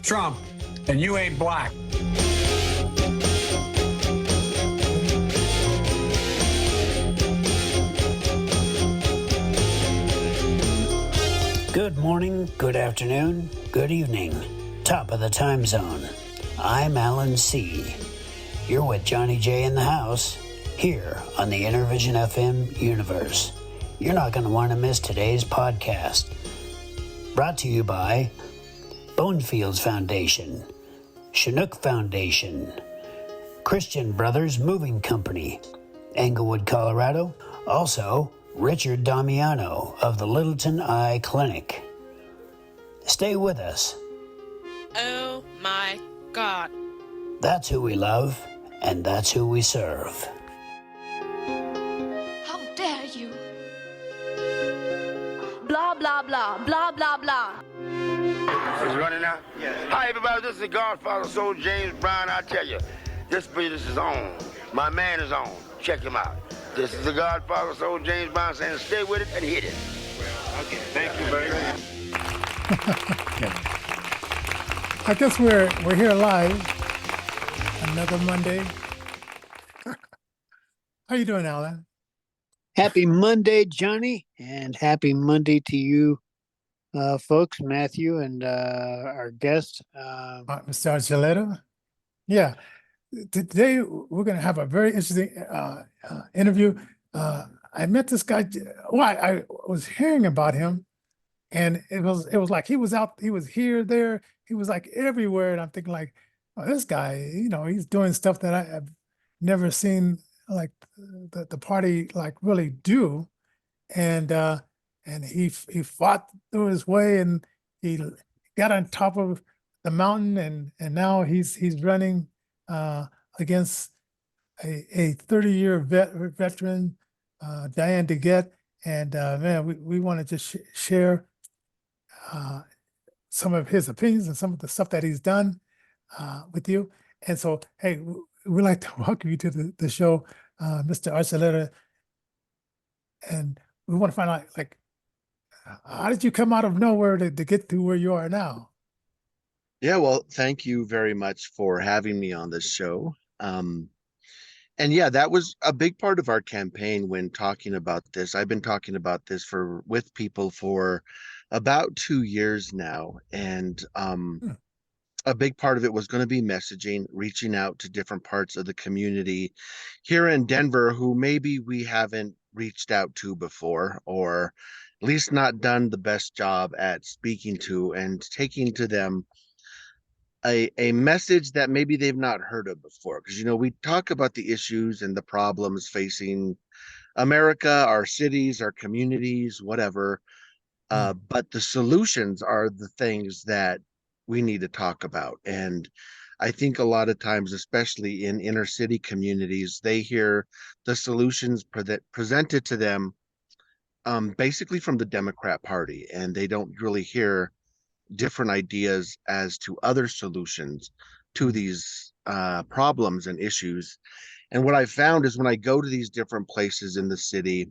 Trump, and you ain't black. Good morning, good afternoon, good evening. Top of the time zone. I'm Alan C. You're with Johnny J in the house, here on the Intervision FM universe. You're not going to want to miss today's podcast. Brought to you by Bonefields Foundation, Chinook Foundation, Christian Brothers Moving Company, Englewood, Colorado. Also, Richard Damiano of the Littleton Eye Clinic. Stay with us. Oh my God. That's who we love, and that's who we serve. How dare you? Blah, blah, blah, blah, blah, blah. Is it running now? Yes. Hi, everybody. This is the Godfather Soul James Brown. I tell you, this business is on. My man is on. Check him out. This is the Godfather Soul James Brown saying stay with it and hit it. Okay, thank you very much. I guess we're here live. Another Monday. How you doing, Alan? Happy Monday, Johnny, and happy Monday to you, folks, Matthew, and our guest. Mr. Archuleta? Yeah. Today, we're going to have a very interesting interview. I met this guy. Well, I was hearing about him, and it was like he was here, there. He was like everywhere, and I'm thinking like, oh, this guy, he's doing stuff that I've never seen like the party like really do, and he fought through his way, and he got on top of the mountain, and now he's running against a 30-year veteran, Diane DeGette, and man, we want to just share some of his opinions and some of the stuff that he's done with you. And so, hey, we'd like to welcome you to the show, Mr. Archuleta, and we want to find out, like, how did you come out of nowhere to get to where you are now? Yeah, well, thank you very much for having me on this show. And yeah, that was a big part of our campaign when talking about this. I've been talking about this with people for about 2 years now. And a big part of it was going to be messaging, reaching out to different parts of the community here in Denver who maybe we haven't reached out to before, or at least not done the best job at speaking to and taking to them a message that maybe they've not heard of before. Because, we talk about the issues and the problems facing America, our cities, our communities, whatever. But the solutions are the things that we need to talk about. And I think a lot of times, especially in inner city communities, they hear the solutions presented to them basically from the Democrat Party, and they don't really hear different ideas as to other solutions to these problems and issues. And what I found is when I go to these different places in the city,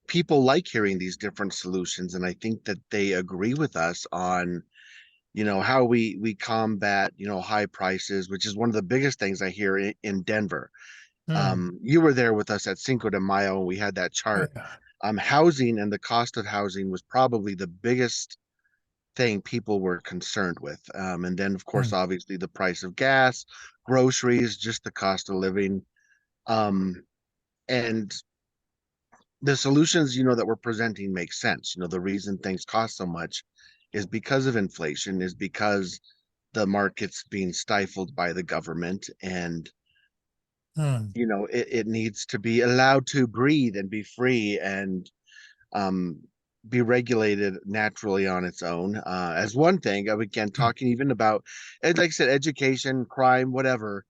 people like hearing these different solutions, and I think that they agree with us on how we combat high prices, which is one of the biggest things I hear in Denver. You were there with us at Cinco de Mayo, and we had that chart. Housing and the cost of housing was probably the biggest thing people were concerned with. And then, of course, obviously the price of gas, groceries, just the cost of living. And the solutions, that we're presenting make sense. The reason things cost so much is because of inflation, is because the market's being stifled by the government, and it needs to be allowed to breathe and be free and be regulated naturally on its own. As one thing, again, talking even about, like I said, education, crime, whatever.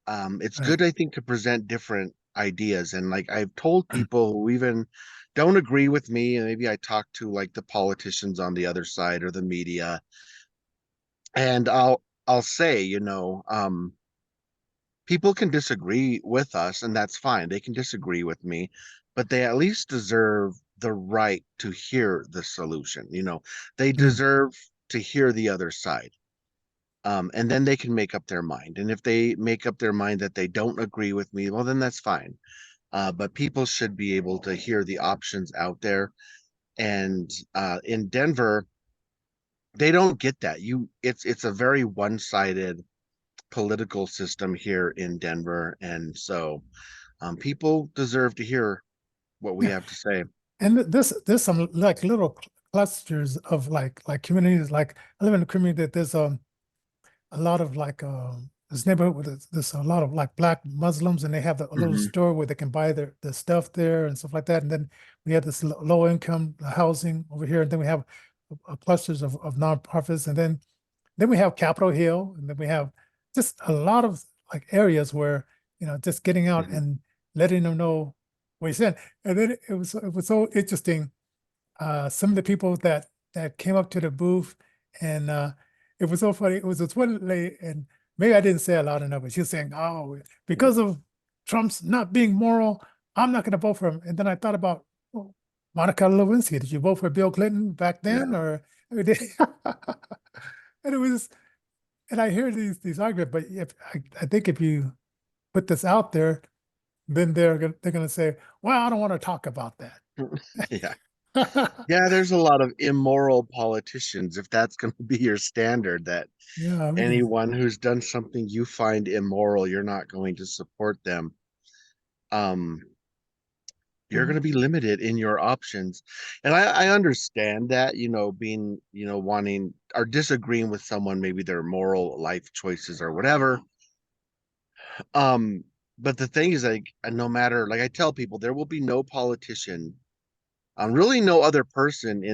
It's good, I think, to present different ideas. And like I've told people who even don't agree with me, and maybe I talk to like the politicians on the other side or the media, and I'll say, people can disagree with us, and that's fine. They can disagree with me, but they at least deserve the right to hear the solution. They deserve to hear the other side. And then they can make up their mind. And if they make up their mind that they don't agree with me, well, then that's fine. But people should be able to hear the options out there. And in Denver, they don't get that. It's a very one-sided political system here in Denver, and so people deserve to hear what we Yeah. have to say. And there's some like little clusters of like communities. Like I live in a community that there's a lot of like this neighborhood with there's a lot of like black Muslims, and they have a little Mhm. store where they can buy their stuff there and stuff like that. And then we have this low income housing over here, and then we have clusters of nonprofits, and then we have Capitol Hill, and then we have just a lot of like areas where just getting out Mhm. and letting them know what you said. And then it was so interesting. Some of the people that came up to the booth, and it was so funny. It was this one lady, and maybe I didn't say it loud enough, but she was saying, "Oh, because of Trump's not being moral, I'm not going to vote for him." And then I thought about, well, Monica Lewinsky. Did you vote for Bill Clinton back then, Yeah. or did? And it was, and I hear these arguments, but if I think if you put this out there, then they're gonna say, "Well, I don't want to talk about that." Yeah. Yeah, there's a lot of immoral politicians. If that's going to be your standard, that Yeah, we can. anyone who's done something you find immoral, you're not going to support them. Um, you're going to be limited in your options. And I understand that, being, wanting or disagreeing with someone, maybe their moral life choices or whatever. Um, but the thing is, like, no matter, like I tell people, there will be no politician, really no other person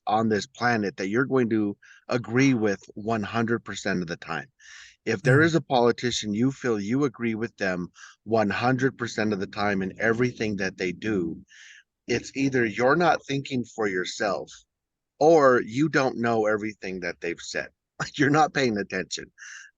on this planet that you're going to agree with 100% of the time. If there Mm, is a politician you feel you agree with them 100% of the time in everything that they do, it's either you're not thinking for yourself or you don't know everything that they've said. Like you're not paying attention.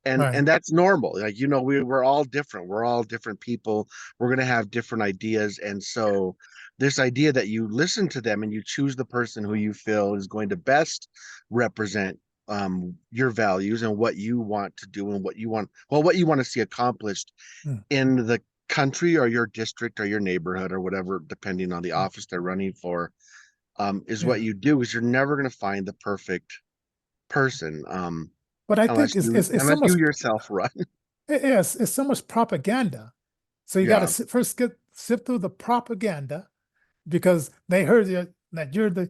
right. And that's normal. Like, we're all different. We're all different people. We're going to have different ideas. And so this idea that you listen to them and you choose the person who you feel is going to best represent your values and what you want to do and what you want to see accomplished Mm, in the country or your district or your neighborhood or whatever, depending on the office they're running for, is what yeah. you do. Is you're never going to find the perfect person, But I think unless it's so unless much. you yourself run. Yes, it's so much propaganda. So you got Yeah. to first sift through the propaganda because they heard that you're the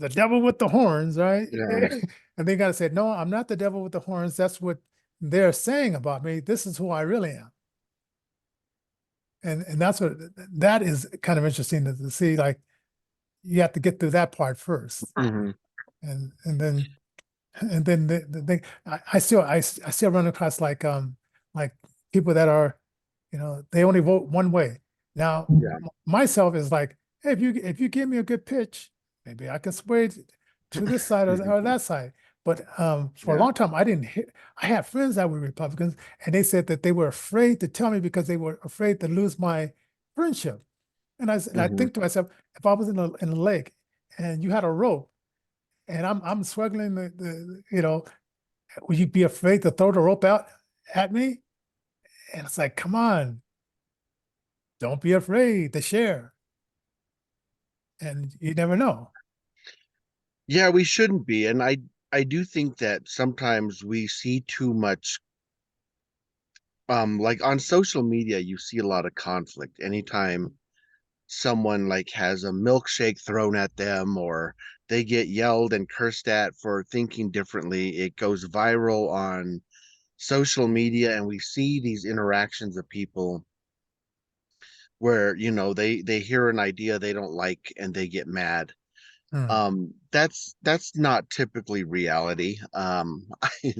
devil with the horns, right? Yeah. And they got to say, no, I'm not the devil with the horns. That's what they're saying about me. This is who I really am. And that's what that is kind of interesting to see. Like you have to get through that part first, Hmm. and then the thing I still run across like people that are they only vote one way. Now Yeah. myself is like, hey, if you give me a good pitch, maybe I can sway to this side or that side. But for a Yeah. long time I didn't hear. I had friends that were Republicans, and they said that they were afraid to tell me because they were afraid to lose my friendship. And I Hmm. think to myself, if I was in a lake and you had a rope and I'm struggling, would you be afraid to throw the rope out at me? And it's like, come on, don't be afraid to share. And you never know. Yeah, we shouldn't be. And I do think that sometimes we see too much, like on social media, you see a lot of conflict. Anytime someone like has a milkshake thrown at them or they get yelled and cursed at for thinking differently, it goes viral on social media, and we see these interactions of people where they hear an idea they don't like and they get mad. Hmm, That's not typically reality. I, hmm,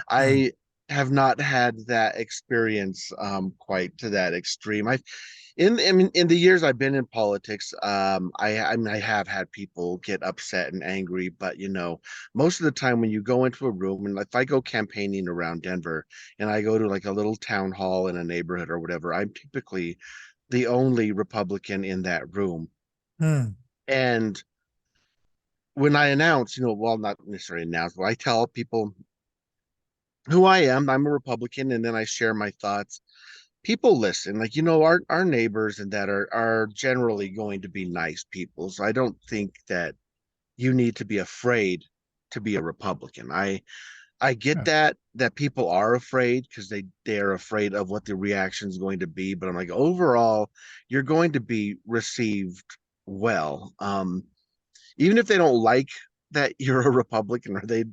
I have not had that experience quite to that extreme. I mean, in the years I've been in politics, I mean, I have had people get upset and angry, but most of the time when you go into a room, and if I go campaigning around Denver and I go to like a little town hall in a neighborhood or whatever, I'm typically the only Republican in that room. hmm, And when I announce, well, not necessarily announce, but I tell people who I am. I'm a Republican, and then I share my thoughts. People listen, like, our neighbors and that are generally going to be nice people. So I don't think that you need to be afraid to be a Republican. I get Yeah. that people are afraid because they're afraid of what the reaction is going to be, but I'm like, overall, you're going to be received well. Even if they don't like that you're a Republican, or they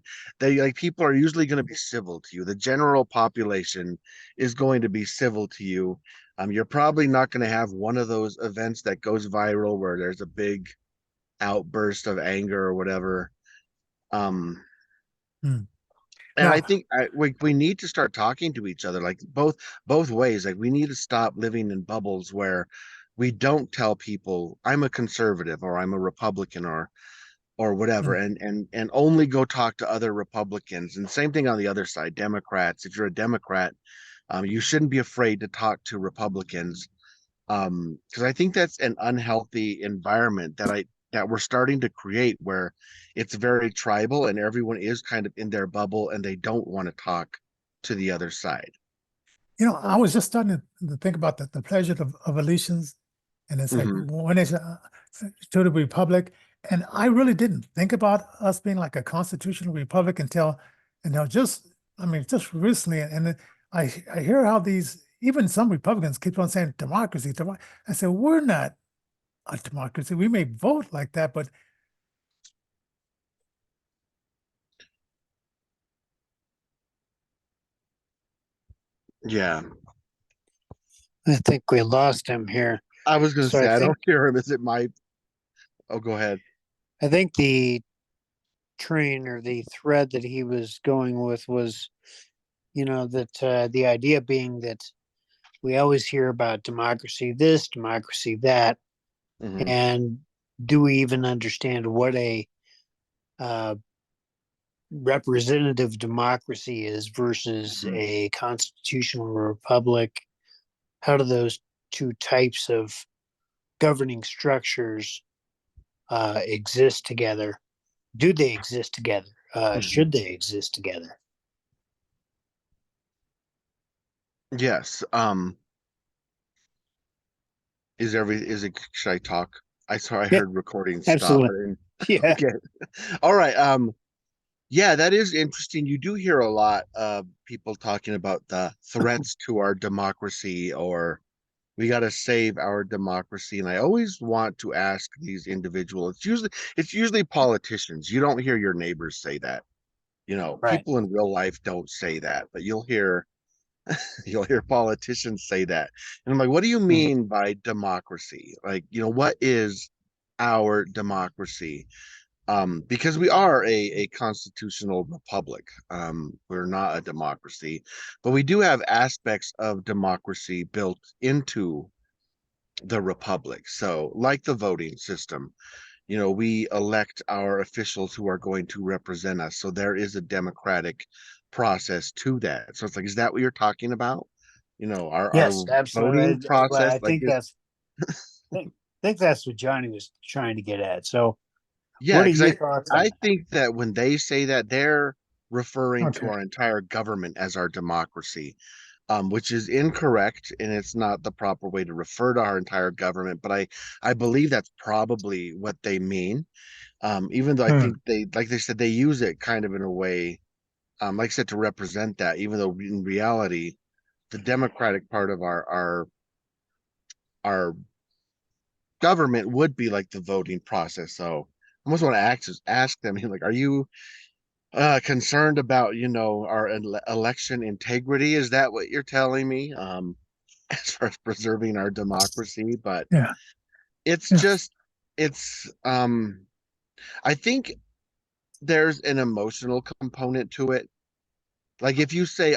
like, people are usually going to be civil to you. The general population is going to be civil to you. You're probably not going to have one of those events that goes viral where there's a big outburst of anger or whatever. Um, Hmm. and I Now, think we need to start talking to each other, like both ways. Like, we need to stop living in bubbles where we don't tell people I'm a conservative or I'm a Republican or whatever, hmm, and only go talk to other Republicans. And same thing on the other side, Democrats. If you're a Democrat, you shouldn't be afraid to talk to Republicans, because I think that's an unhealthy environment that we're starting to create, where it's very tribal and everyone is kind of in their bubble and they don't want to talk to the other side. I was just starting to think about the pleasure of allegiance, and it's like Hmm. when it's to the republic, and I really didn't think about us being like a constitutional republic until just, I mean, just recently, and then I hear how these, even some Republicans keep on saying democracy, I said, we're not a democracy. We may vote like that, but Yeah, I think we lost him here. I was going to So I say, I think don't hear him. Is it my? Oh, go ahead. I think the train or the thread that he was going with was, that the idea being that we always hear about democracy this, democracy that, Hmm. and do we even understand what a uh, representative democracy is versus Hmm. a constitutional republic? How do those two types of governing structures exist together? Do they exist together? Hmm. Should they exist together? Yes. Is it, should I talk? I saw I Yeah, heard recording stop. absolutely. Yeah, Okay. All right. Yeah, that is interesting. You do hear a lot of people talking about the threats to our democracy, or we got to save our democracy. And I always want to ask these individuals, it's usually politicians. You don't hear your neighbors say that. right. People in real life don't say that, but you'll hear politicians say that. And I'm like, what do you Mhm. mean by democracy? Like, what is our democracy? Because we are a constitutional republic. We're not a democracy, but we do have aspects of democracy built into the republic. So, like the voting system, we elect our officials who are going to represent us. So there is a democratic process to that. So it's like, is that what you're talking about? Our Yes, absolutely. voting Well, process, I like think this. think that's what Johnny was trying to get at. So, Yeah, what are because your I thoughts on I that? think that when they say that, they're referring to okay. our entire government as our democracy, which is incorrect, and it's not the proper way to refer to our entire government. But I believe that's probably what they mean. Even though I Hmm. think like they said, they use it kind of in a way, like I said, to represent that, even though in reality, the democratic part of our government would be like the voting process. So I almost want to ask them, like, are you concerned about, our election integrity? Is that what you're telling me? As far as preserving our democracy, but Yeah. it's Yeah. just it's I think there's an emotional component to it. Like, if you say,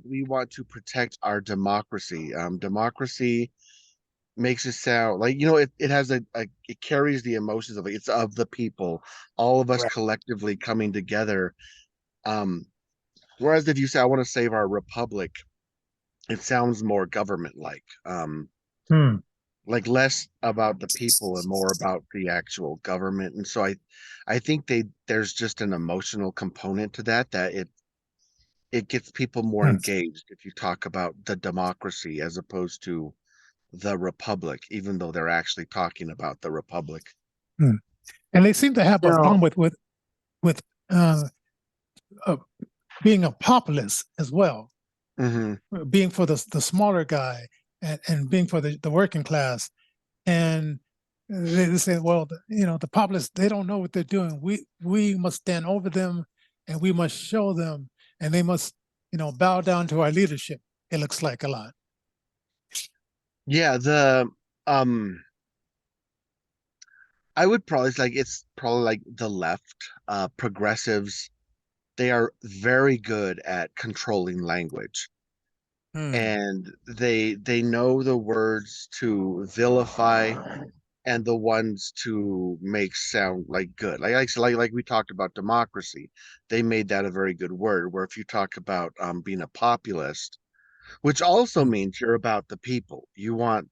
we want to protect our democracy, democracy makes it sound like, it has it carries the emotions of it. It's of the people, all of us Right. collectively coming together. Um, Whereas if you say, I want to save our republic, it sounds more government like. Hmm. like less about the people and more about the actual government. And so I think there's just an emotional component to that it gets people more Yes. engaged if you talk about the democracy as opposed to the republic, even though they're actually talking about the republic. Mm. And they seem to have a No. problem with uh, uh, being a populist as well, Hmm. being for the smaller guy and being for the working class. And they say, well, the populists, they don't know what they're doing. We must stand over them, and we must show them, and they must, bow down to our leadership. It looks like a lot. Yeah, um I would probably it's probably like the left, progressives, they are very good at controlling language. Hmm. And they know the words to vilify and the ones to make sound like good. Like we talked about democracy, they made that a very good word. Where if you talk about being a populist, which also Hmm. means you're about the people, you want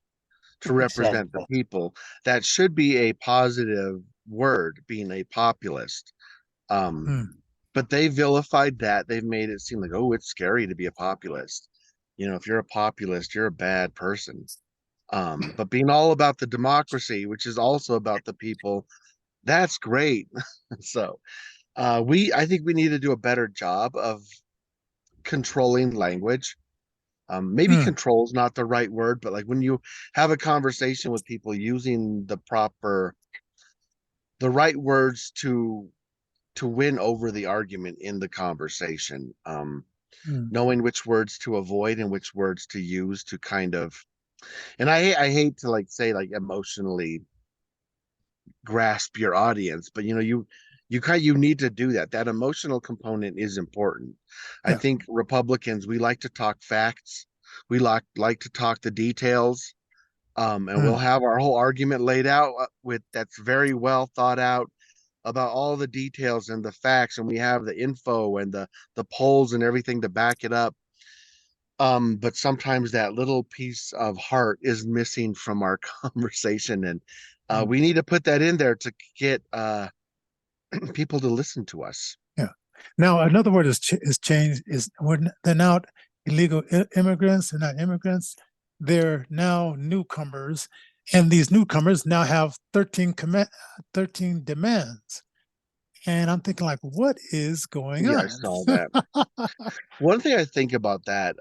to represent the Exactly. people. That should be a positive word, being a populist. Um, Hmm. but they vilified that. They've made it seem like, oh, it's scary to be a populist. If you're a populist, you're a bad person. But being all about the democracy, which is also about the people, that's great. So I think we need to do a better job of controlling language. Maybe Hmm. control is not the right word, but like when you have a conversation with people using the right words to win over the argument in the conversation, Hmm. knowing which words to avoid and which words to use to kind of, and I hate to like say like emotionally grasp your audience, but you need to do that. That emotional component is important. I Yeah. think Republicans, we like to talk facts, we like to talk the details, and we'll Hmm. have our whole argument laid out with that's very well thought out about all the details and the facts, and we have the info and the polls and everything to back it up. But sometimes that little piece of heart is missing from our conversation, and Hmm. we need to put that in there to get people to listen to us. Yeah. Now another word is changed. They're now illegal immigrants. They're not immigrants. They're now newcomers, and these newcomers now have 13 demands. And I'm thinking, like, what is going Yeah, I on? saw that. One thing I think about that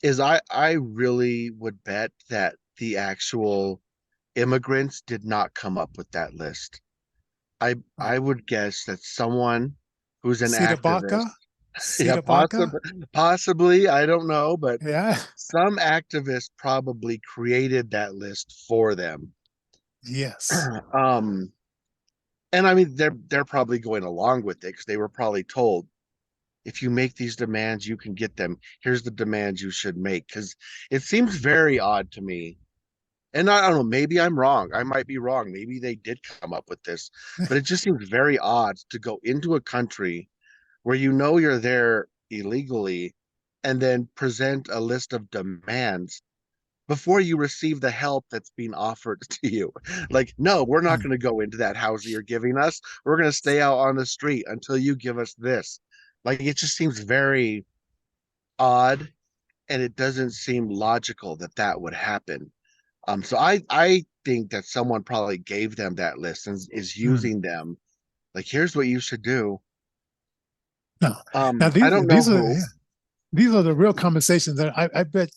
is I really would bet that the actual immigrants did not come up with that list. I would guess that someone who's an Sita activist, Baca, yeah, Sita Baca, possibly, I don't know, but yeah, some activist probably created that list for them. yes, Um, and I mean they're probably going along with it because they were probably told if you make these demands, you can get them. Here's the demands you should make. Because it seems very odd to me. And I don't know, maybe I'm wrong. I might be wrong. Maybe they did come up with this, but it just seems very odd to go into a country where you know you're there illegally and then present a list of demands before you receive the help that's being offered to you. Like, no, we're not mm, going to go into that house that you're giving us. We're going to stay out on the street until you give us this. Like, it just seems very odd, and it doesn't seem logical that that would happen. So I think that someone probably gave them that list and is mm, using them. Like, here's what you should do. no. Now I don't know who. these are the real conversations that I bet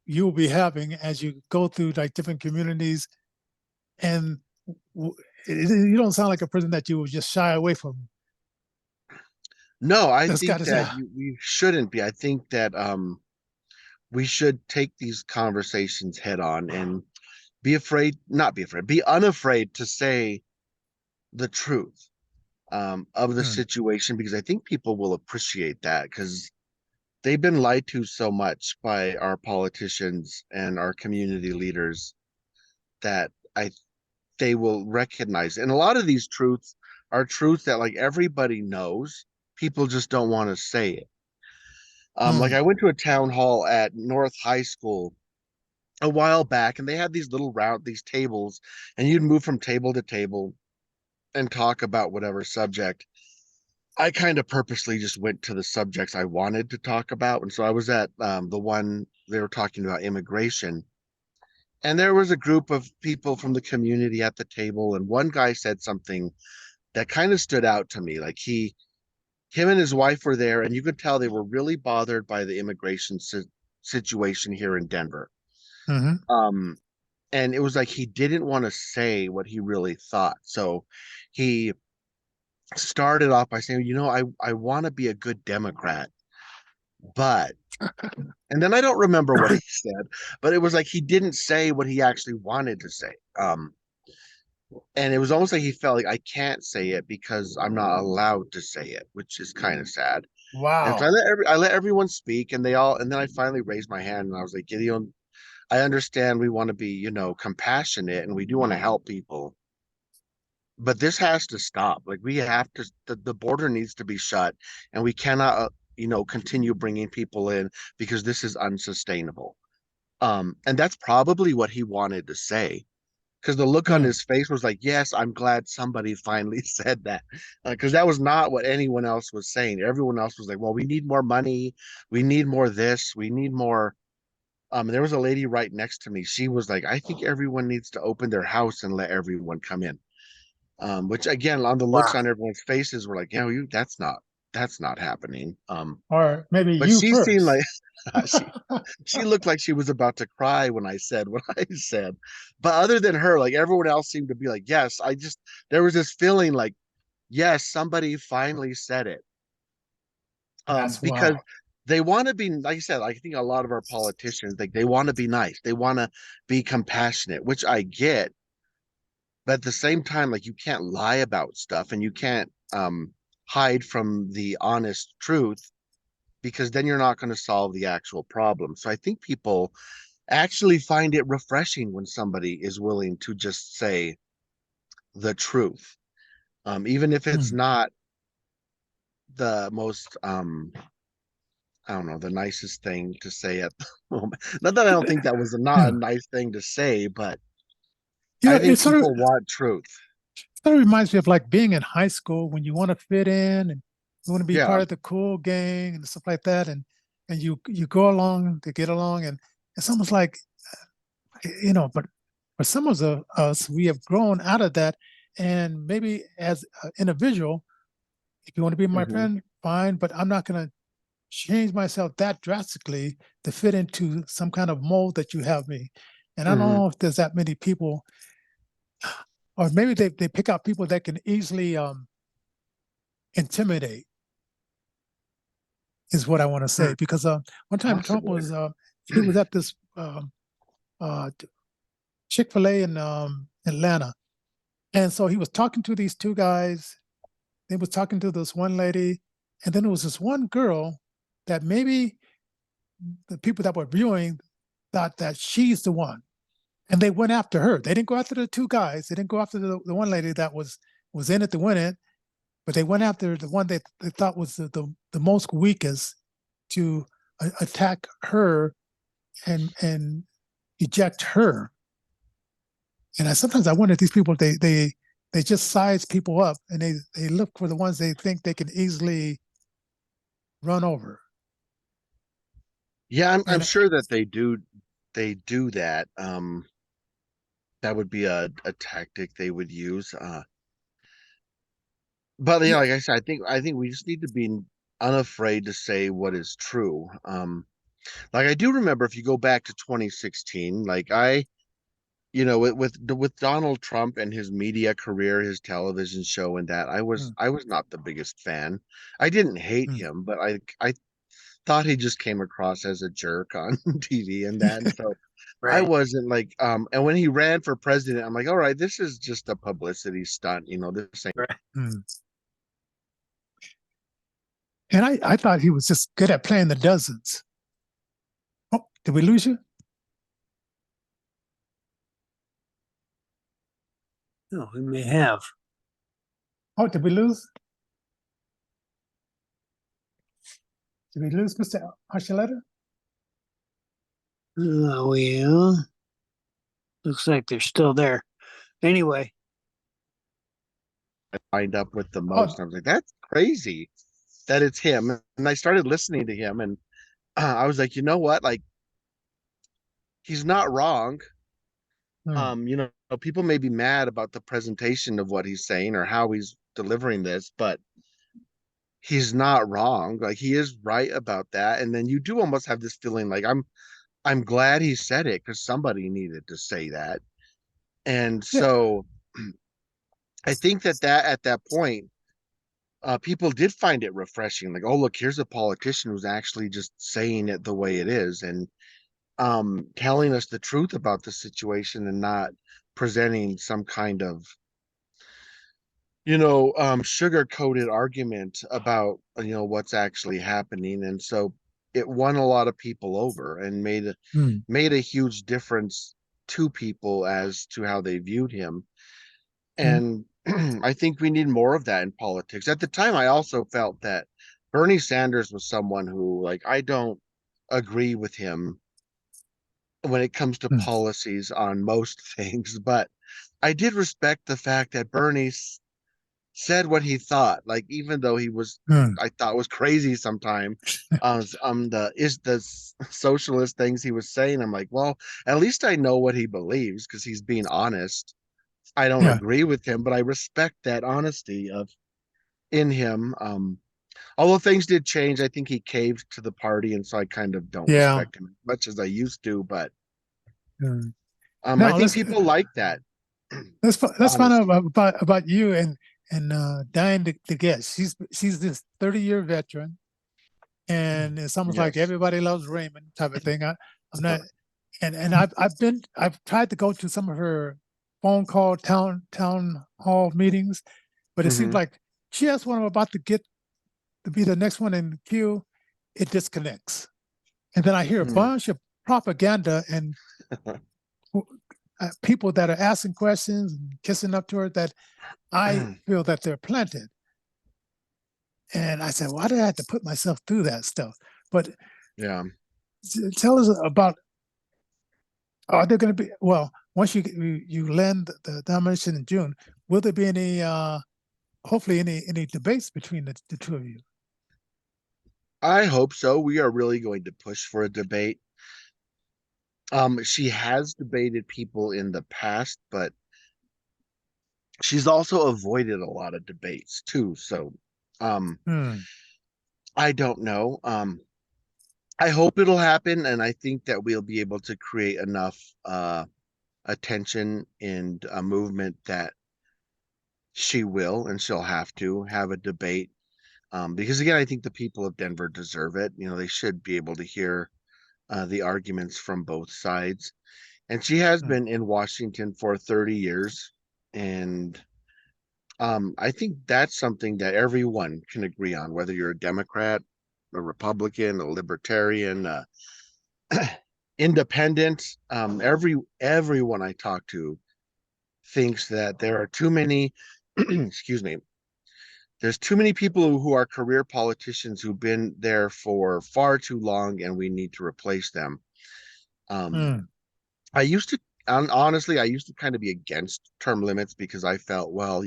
you'll be having as you go through like different communities, and you don't sound like a person that you would just shy away from. No, I That's got think to say, that we shouldn't be. I think that we should take these conversations head on and not be afraid, be unafraid to say the truth of the mm, situation, because I think people will appreciate that because they've been lied to so much by our politicians and our community leaders that I they will recognize. And a lot of these truths are truths that like everybody knows. People just don't want to say it. Like mm, I went to a town hall at North High School a while back, and they had these tables, and you'd move from table to table and talk about whatever subject. I kind of purposely just went to the subjects I wanted to talk about. And so I was at the one they were talking about immigration. And there was a group of people from the community at the table. And one guy said something that kind of stood out to me. Like him and his wife were there, and you could tell they were really bothered by the immigration situation here in Denver. Mm-hmm. And it was like he didn't want to say what he really thought. So he started off by saying, I want to be a good Democrat, but, and then I don't remember what he said, but it was like he didn't say what he actually wanted to say. And it was almost like he felt like I can't say it because I'm not allowed to say it, which is kind of sad. And so Wow. I let everyone speak, and then I finally raised my hand and I was like, Gideon, I understand we want to be, compassionate and we do want to help people, but this has to stop. Like we have to, the border needs to be shut, and we cannot, continue bringing people in because this is unsustainable. And that's probably what he wanted to say, because the look on Hmm. his face was like, yes, I'm glad somebody finally said that, because that was not what anyone else was saying. Everyone else was like, well, we need more money, we need more this, we need more. There was a lady right next to me. She was like, I think everyone needs to open their house and let everyone come in. Which again, on the looks Wow. on everyone's faces, were like, that's not happening. Or maybe But you she seemed first. like she she looked like she was about to cry when I said what I said. But other than her, like everyone else seemed to be like, yes, there was this feeling like, yes, somebody finally said it. That's Because wow. they want to be, like I said, I think a lot of our politicians, like they want to be nice, they want to be compassionate, which I get. But at the same time, like you can't lie about stuff, and you can't hide from the honest truth, because then you're not going to solve the actual problem. So I think people actually find it refreshing when somebody is willing to just say the truth, even if it's Hmm. not the most I don't know, the nicest thing to say at the moment. Not that I don't think that was not a Yeah. nice thing to say, but You I know, it think people want truth. sort of reminds me of like being in high school when you want to fit in and you want to be Yeah. part of the cool gang and stuff like that, and you go along to get along, and it's almost like but for some of us, we have grown out of that, and maybe as an individual, if you want to be my Hmm. friend, fine, but I'm not going to change myself that drastically to fit into some kind of mold that you have me. And I don't Hmm. know if there's that many people, or maybe they pick out people that can easily intimidate, is what I want to say. Because one time Trump Possibly. was he was at this uh, Chick-fil-A in Atlanta, and so he was talking to these two guys. They was talking to this one lady, and then there was this one girl that maybe the people that were viewing thought that she's the one, and they went after her. They didn't go after the two guys. They didn't go after the one lady that was in it to win it, but they went after the one that they thought was the most weakest to attack her and eject her. And sometimes I wonder if these people they just size people up and they look for the ones they think they can easily run over. Yeah, I'm And sure that they do that. That would be a tactic they would use. But yeah, yeah, like I said, I think we just need to be unafraid to say what is true. Like I do remember, if you go back to 2016, like with Donald Trump and his media career, his television show, and that mm, I was not the biggest fan. I didn't hate mm. him, but I thought he just came across as a jerk on TV and that. And so I Right. wasn't like, and when he ran for president, I'm like, all right, this is just a publicity stunt, this ain't. Right. Mm. And I thought he was just good at playing the dozens. Oh, did we lose you? No, we may have. Oh, did we lose? Did we lose Mr. Archuleta? Oh, yeah. Looks like they're still there. Anyway, Lined up with the Oh, most. And I was like, that's crazy that it's him. And I started listening to him, and I was like, you know what? Like, he's not wrong. hmm, People may be mad about the presentation of what he's saying or how he's delivering this, but he's not wrong. Like, he is right about that. And then you do almost have this feeling like I'm glad he said it because somebody needed to say that. And yeah, so I think that at that point, people did find it refreshing. Like, oh, look, here's a politician who's actually just saying it the way it is and telling us the truth about the situation and not presenting some kind of sugar coated argument about what's actually happening. And so it won a lot of people over and hmm, made a huge difference to people as to how they viewed him. hmm, And I think we need more of that in politics. At the time, I also felt that Bernie Sanders was someone who, like, I don't agree with him when it comes to hmm, policies on most things, but I did respect the fact that Bernie said what he thought. Like, even though he was, hmm. I thought was crazy sometime, the socialist things he was saying. I'm like, well, at least I know what he believes because he's being honest. I don't Yeah, agree with him, but I respect that honesty of in him. Although things did change, I think he caved to the party, and so I kind of don't yeah. respect him as much as I used to. But Hmm. I Now think people like that let's find out honesty. about you and Diane the guest. She's this 30-year veteran, and it's almost like Yes. everybody loves Raymond type of thing. I'm not, and I've tried to go to some of her phone call town hall meetings, but it seems Hmm. like just when I'm about to get to be the next one in the queue, it disconnects, and then I hear a bunch of propaganda and people that are asking questions and kissing up to her that I feel that they're planted. And I said, why did I have to put myself through that stuff? But Yeah. tell us about, are there going to be, well, once you land the nomination in June, will there be any, hopefully any debates between the two of you? I hope so. We are really going to push for a debate. She has debated people in the past, but she's also avoided a lot of debates too. So, um, Hmm. I don't know. I hope it'll happen, and I think that we'll be able to create enough attention and a movement that she will and she'll have to have a debate. Because again, I think the people of Denver deserve it. They should be able to hear the arguments from both sides. And she has Hmm. been in Washington for 30 years. And I think that's something that everyone can agree on, whether you're a Democrat, a Republican, a Libertarian, independent. Everyone I talk to thinks that there are too many, excuse me, there's too many people who are career politicians who've been there for far too long, and we need to replace them. Um, Hmm. I used to, honestly, I used to kind of be against term limits because I felt, well,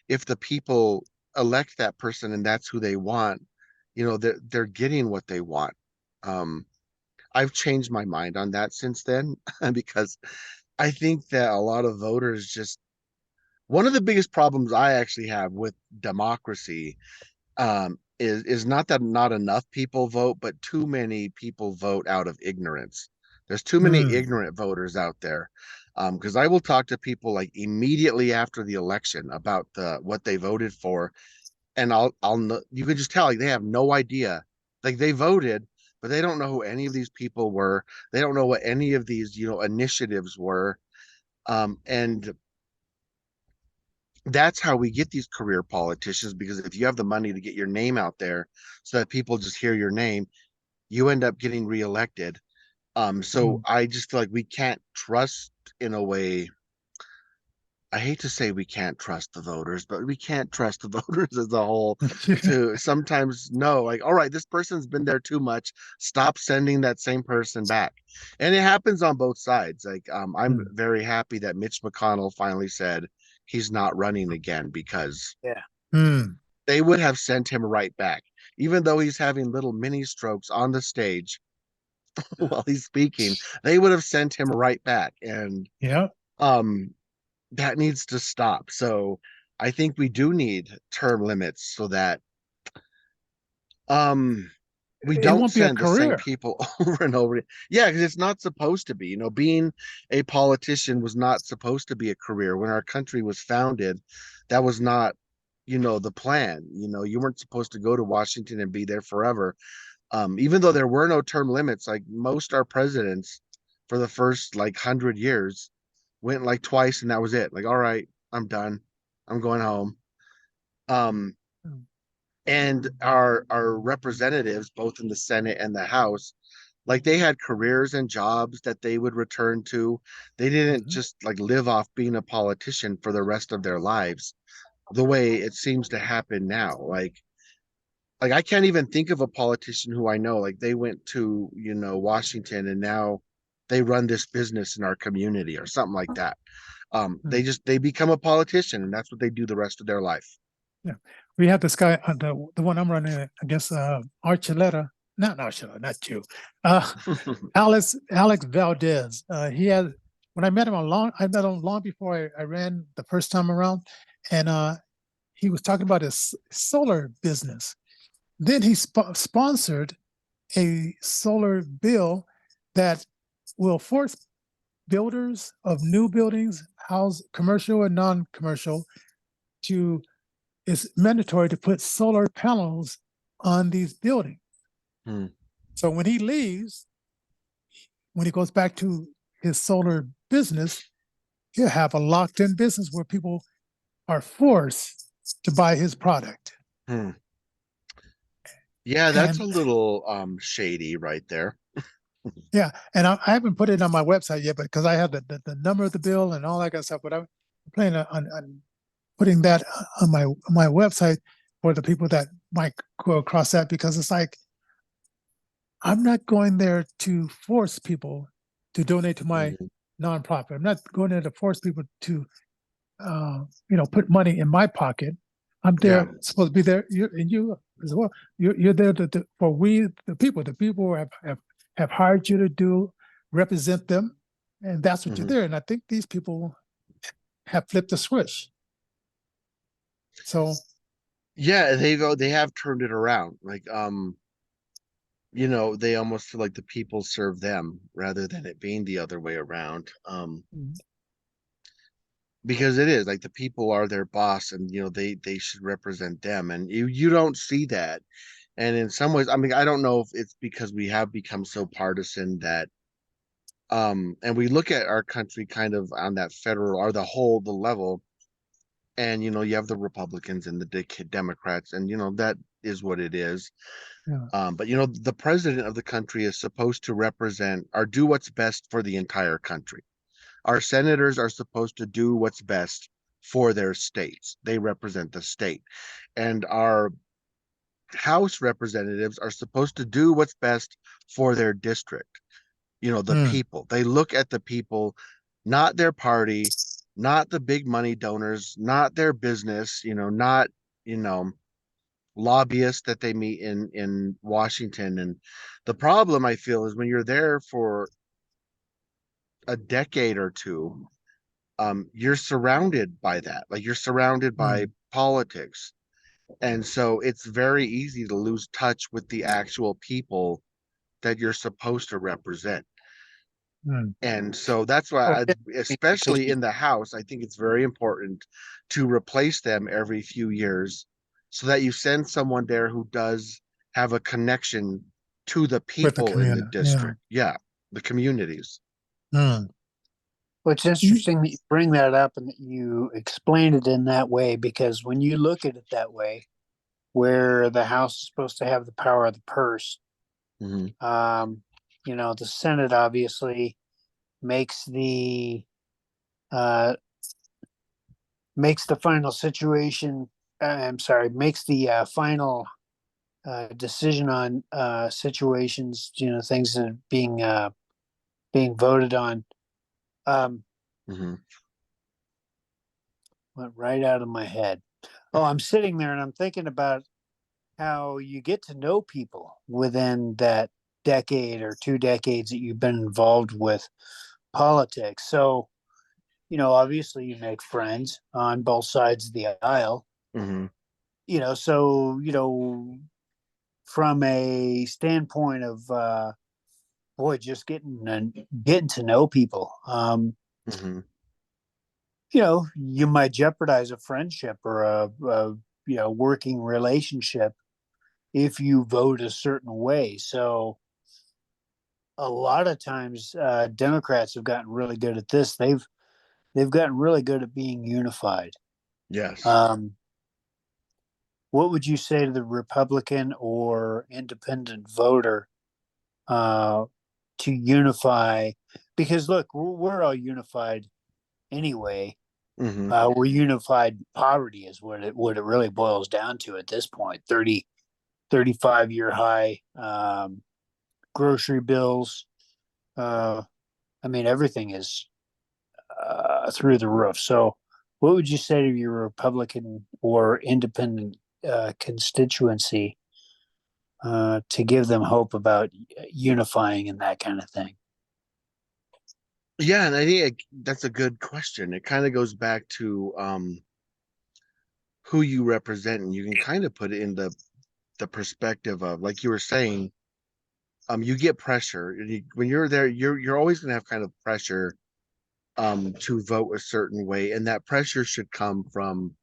if the people elect that person and that's who they want, they're getting what they want. Um, I've changed my mind on that since then because I think that a lot of voters just one of the biggest problems I actually have with democracy is not that not enough people vote, but too many people vote out of ignorance. There's too many Hmm. ignorant voters out there. Because I will talk to people like immediately after the election about what they voted for, and you could just tell like they have no idea. Like they voted, but they don't know who any of these people were. They don't know what any of these initiatives were. And that's how we get these career politicians because if you have the money to get your name out there so that people just hear your name, you end up getting reelected. So Hmm. I just feel like we can't trust in a way I hate to say we can't trust the voters, but we can't trust the voters as a whole to sometimes know, like, all right, this person's been there too much. Stop sending that same person back. And it happens on both sides. Like, I'm Hmm. very happy that Mitch McConnell finally said he's not running again because Yeah. Hmm. they would have sent him right back. Even though he's having little mini strokes on the stage while he's speaking, they would have sent him right back. And Yeah. um that needs to stop. So I think we do need term limits so that um we It don't won't be a send the same career. people over and over. Yeah, because it's not supposed to be. Being a politician was not supposed to be a career. When our country was founded, that was not, the plan. You weren't supposed to go to Washington and be there forever. Even though there were no term limits, like most our presidents for the first like 100 years went like twice and that was it. Like, all right, I'm done. I'm going home. Um, and our representatives, both in the Senate and the House, like they had careers and jobs that they would return to. They didn't Mhm. just like live off being a politician for the rest of their lives, the way it seems to happen now. Like I can't even think of a politician who I know, like they went to, Washington and now they run this business in our community or something like that. Hmm. They become a politician and that's what they do the rest of their life. Yeah. We have this guy, the one I'm running against, Archuleta. Not Archuleta, not you. Uh, Alex Valdez. When I met him long before I ran the first time around, and he was talking about his solar business. Then he sponsored a solar bill that will force builders of new buildings, house commercial and non-commercial, to it's mandatory to put solar panels on these buildings. Hmm. So when he leaves, when he goes back to his solar business, he'll have a locked in business where people are forced to buy his product. Hmm. Yeah, that's And a little shady right there. yeah, and I haven't put it on my website yet, but because I have the number of the bill and all that kind of stuff, but I'm planning on putting that on my website for the people that might go across that, because it's like I'm not going there to force people to donate to my Mhm. nonprofit. I'm not going there to force people to, put money in my pocket. I'm Yeah. there, supposed to be there, you as well. You're there for we, the people. The people who have hired you to represent them, and that's what you're Hmm. there. And I think these people have flipped the switch. So, Yeah, they have turned it around. Like they almost feel like the people serve them rather than it being the other way around. mm, Because it is like the people are their boss and they should represent them and you don't see that. And in some ways, I mean, I don't know if it's because we have become so partisan that and we look at our country kind of on that federal or the level, and you have the Republicans and the Democrats, and that is what it is. yeah. But the president of the country is supposed to represent or do what's best for the entire country. Our senators are supposed to do what's best for their states. They represent the state. And our House representatives are supposed to do what's best for their district. The Mm, people. They look at the people, not their party, not the big money donors, not their business, not, you know, lobbyists that they meet in Washington. And the problem I feel is when you're there for a decade or two, you're surrounded by that. Like you're surrounded by mm, politics. And so it's very easy to lose touch with the actual people that you're supposed to represent. mm. And so that's why, Oh, yeah. Because especially in the House, I think it's very important to replace them every few years so that you send someone there who does have a connection to the With the people in the community. Yeah. district. Yeah, the communities. Mm. well, it's interesting that you bring that up and that you explain it in that way, because when you look at it that way, where the House is supposed to have the power of the purse, Hmm. um, the Senate obviously makes uh, makes the final situation. I'm sorry, makes the final decision on situations. Things that are being voted on. Um, Hmm. Went right out of my head. Oh, I'm sitting there and I'm thinking about how you get to know people within that decade or 2 decades that you've been involved with politics. So, obviously you make friends on both sides of the aisle. Hmm. So, from a standpoint of boy, just getting to know people. Hmm. You might jeopardize a friendship or a working relationship if you vote a certain way. So a lot of times, Democrats have gotten really good at this. They've gotten really good at being unified. Yes. Um, what would you say to the Republican or independent voter uh, to unify? Because look, we're all unified anyway. Hmm. We're unified. Poverty is what it really boils down to at this point. 35 year high grocery bills. Uh, I mean, everything is through the roof. So, what would you say to your Republican or independent constituency to give them hope about unifying and that kind of thing? Yeah, and I think that's a good question. It kind of goes back to who you represent, and you can kind of put it in the perspective of, like you were saying, you get pressure when you're there. You're always going to have kind of pressure to vote a certain way, and that pressure should come from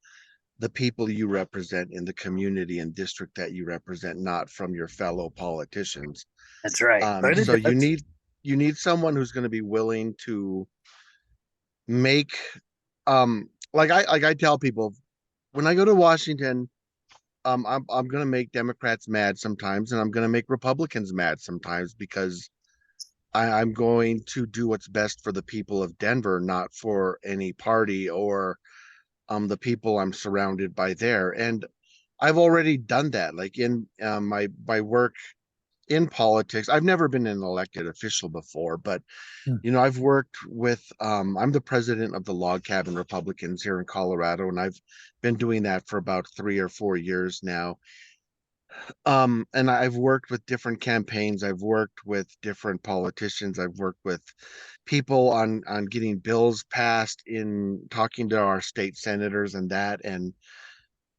the people you represent in the community and district that you represent, not from your fellow politicians. That's right. But it So you does. need someone who's going to be willing to make like I tell people when I go to Washington, I'm gonna make Democrats mad sometimes, and I'm gonna make Republicans mad sometimes because I'm going to do what's best for the people of Denver, not for any party or the people I'm surrounded by there. And I've already done that. Like in my work in politics, I've never been an elected official before, but Hmm. I've worked with I'm the president of the Log Cabin Republicans here in Colorado, and I've been doing that for about 3 or 4 years now. And I've worked with different campaigns. I've worked with different politicians. I've worked with people on getting bills passed, in talking to our state senators and that. And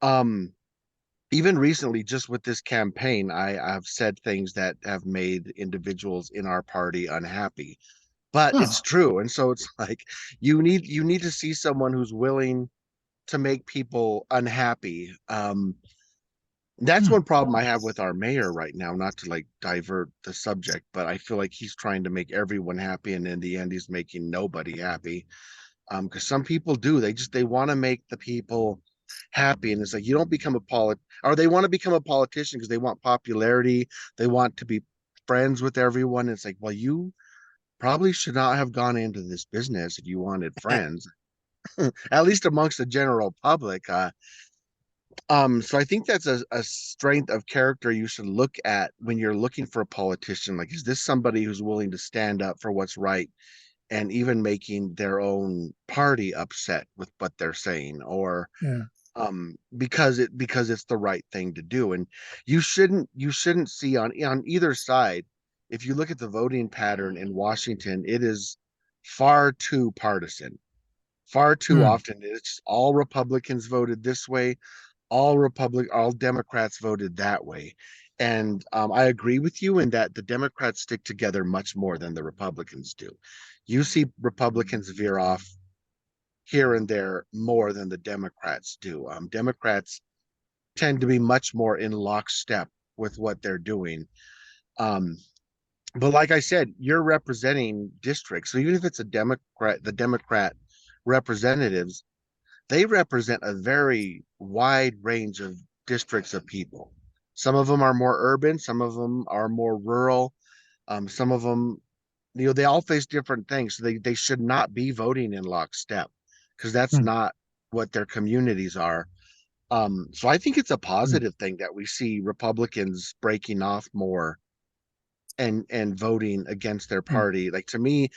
um even recently, just with this campaign, I've said things that have made individuals in our party unhappy. But it's Oh, true. And so it's like you need to see someone who's willing to make people unhappy. That's hmm. one problem I have with our mayor right now, not to like divert the subject, but I feel like he's trying to make everyone happy, and in the end he's making nobody happy. Because some people do, they want to make the people happy, and it's like you don't become a or they want to become a politician because they want popularity, they want to be friends with everyone. It's like, well, you probably should not have gone into this business if you wanted friends, at least amongst the general public. So I think that's a strength of character you should look at when you're looking for a politician. Like, is this somebody who's willing to stand up for what's right and even making their own party upset with what they're saying, or Yeah. because it's the right thing to do. And you shouldn't see on either side. If you look at the voting pattern in Washington, it is far too partisan. Far too Hmm. often it's just all Republicans voted this way, all Democrats voted that way. And I agree with you in that the Democrats stick together much more than the Republicans do. You see Republicans veer off here and there more than the Democrats do. Democrats tend to be much more in lockstep with what they're doing. Um, but like I said, you're representing districts. So even if it's the Democrat representatives, they represent a very wide range of districts of people. Some of them are more urban, some of them are more rural, some of them, they all face different things. So they should not be voting in lockstep because that's Hmm. not what their communities are. So I think it's a positive thing that we see Republicans breaking off more and voting against their party. Like, to me,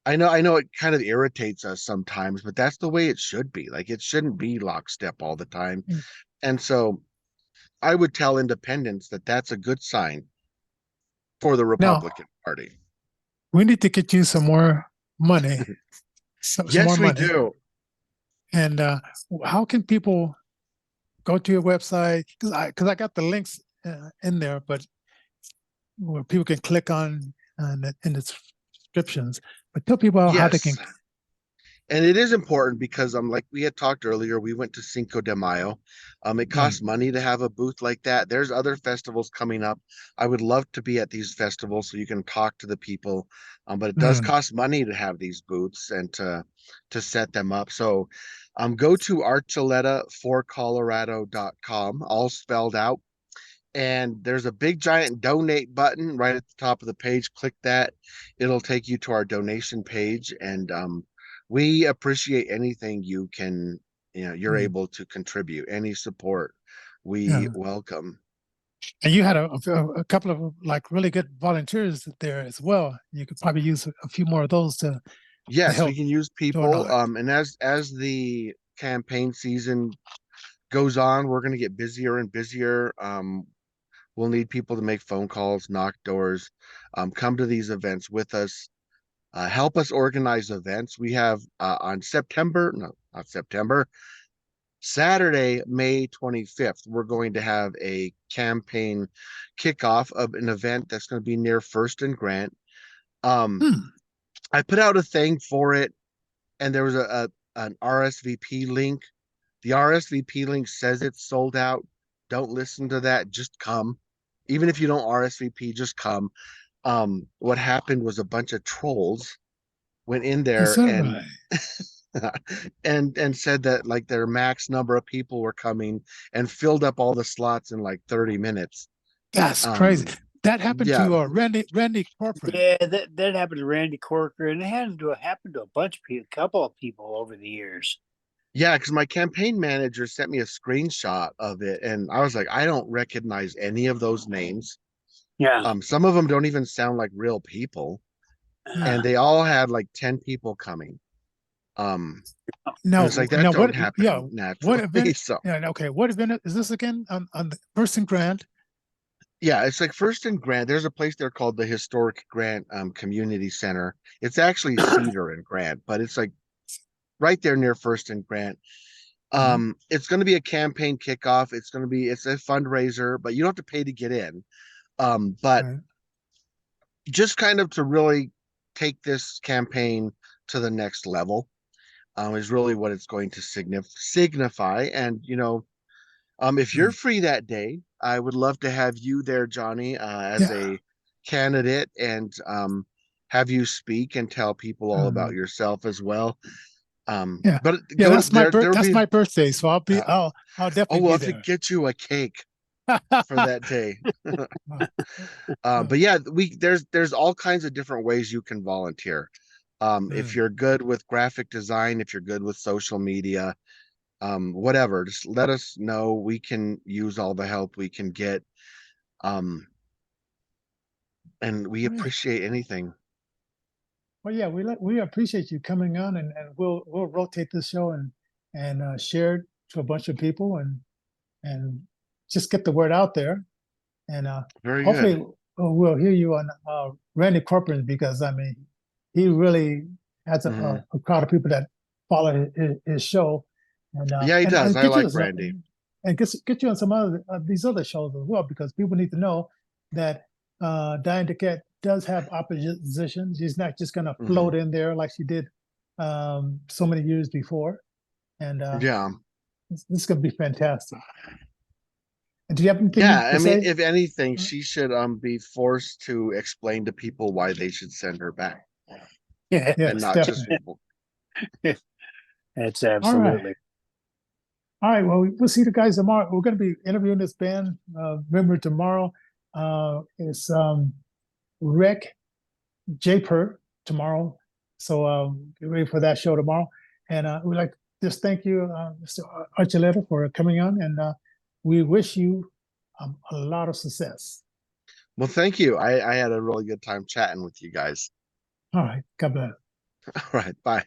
I know it kind of irritates us sometimes, but that's the way it should be. Like, it shouldn't be lockstep all the time. And so I would tell independents that that's a good sign for the Now, Republican Party. we need to get you some more money, some more Yes, we money. do. And how can people go to your website? Because I got the links in there, but where people can click on in the descriptions. But tell people how they can. Yes. And it is important because like we had talked earlier, we went to Cinco de Mayo. It costs money to have a booth like that. There's other festivals coming up. I would love to be at these festivals so you can talk to the people. But it does cost money to have these booths and to set them up. So go to archuleta4colorado.com, all spelled out. And there's a big giant donate button right at the top of the page. Click that. It'll take you to our donation page. And we appreciate anything you're able to contribute, any support we welcome. And you had a couple of like really good volunteers there as well. You could probably use a few more of those to Yes, we help can use people. And as the campaign season goes on, we're going to get busier and busier. We'll need people to make phone calls, knock doors, come to these events with us. Help us organize events. We have on Saturday, May 25th, we're going to have a campaign kickoff of an event that's going to be near First and Grant. I put out a thing for it, and there was an RSVP link. The RSVP link says it's sold out. Don't listen to that. Just come. Even if you don't RSVP, just come. What happened was a bunch of trolls went in there and and said that like their max number of people were coming and filled up all the slots in like 30 minutes. That's crazy. That happened to Randy Corcoran. Yeah, that happened to Randy Corcoran. It happened to a bunch of people, a couple of people over the years. Yeah, because my campaign manager sent me a screenshot of it, and I was like, I don't recognize any of those names. Yeah. Some of them don't even sound like real people, and they all had like 10 people coming. No, it's like that now don't happen naturally. What event? So, okay, what event is this again on the First and Grant? Yeah, it's like First and Grant. There's a place there called the Historic Grant Community Center. It's actually Cedar and Grant, but it's like right there near First and Grant. It's going to be a campaign kickoff. It's a fundraiser, but you don't have to pay to get in. But just kind of to really take this campaign to the next level is really what it's going to signify. And if you're free that day, I would love to have you there, Johnny, as a candidate, and have you speak and tell people all about yourself as well. But that's my birthday, so I'll definitely. Oh, we'll have to get you a cake for that day. But yeah, there's all kinds of different ways you can volunteer. If you're good with graphic design, if you're good with social media, whatever, just let us know. We can use all the help we can get. And we appreciate anything. Well, yeah, we appreciate you coming on, and we'll rotate this show and share it to a bunch of people and just get the word out there. And hopefully we'll hear you on Randy Corcoran, because I mean he really has a crowd of people that follow his show. And he does. I like Randy. And get you on some other these other shows as well, because people need to know that Diane DeCat does have opposition. She's not just going to float in there like she did so many years before. And this is going to be fantastic. And do you have anything to say? If anything, she should be forced to explain to people why they should send her back. Yeah, and not just people. That's absolutely. All right. Well, we'll see you guys tomorrow. We're going to be interviewing this band member tomorrow. It's Rick Japer tomorrow. So get ready for that show tomorrow. And we'd like just thank you, Mr. Archuleta, for coming on, and we wish you a lot of success. Well, thank you. I had a really good time chatting with you guys. All right. God bless. All right. Bye.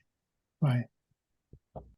Bye.